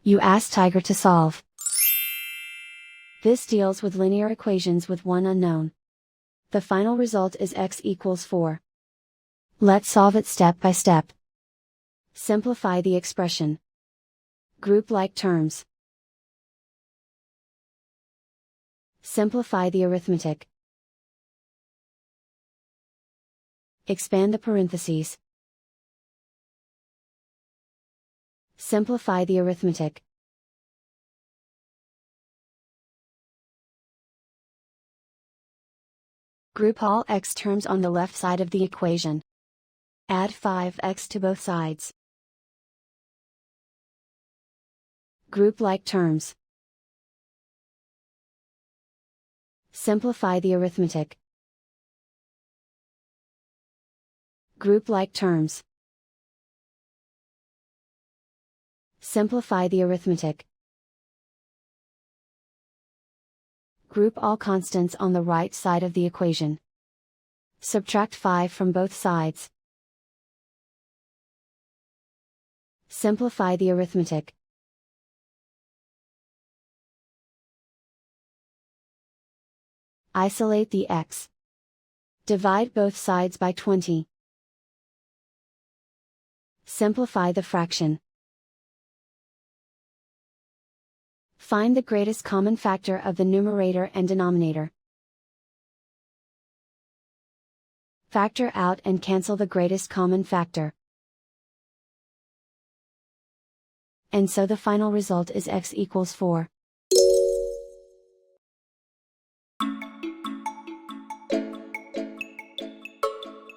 You ask Tiger to solve. This deals with linear equations with one unknown. The final result is x equals 4. Let's solve it step by step. Simplify the expression. Group like terms. Simplify the arithmetic. Expand the parentheses. Simplify the arithmetic. Group all x terms on the left side of the equation. Add 5x to both sides. Group like terms. Simplify the arithmetic. Group like terms. Simplify the arithmetic. Group all constants on the right side of the equation. Subtract 5 from both sides. Simplify the arithmetic. Isolate the x. Divide both sides by 20. Simplify the fraction. Find the greatest common factor of the numerator and denominator. Factor out and cancel the greatest common factor. And so the final result is x equals 4.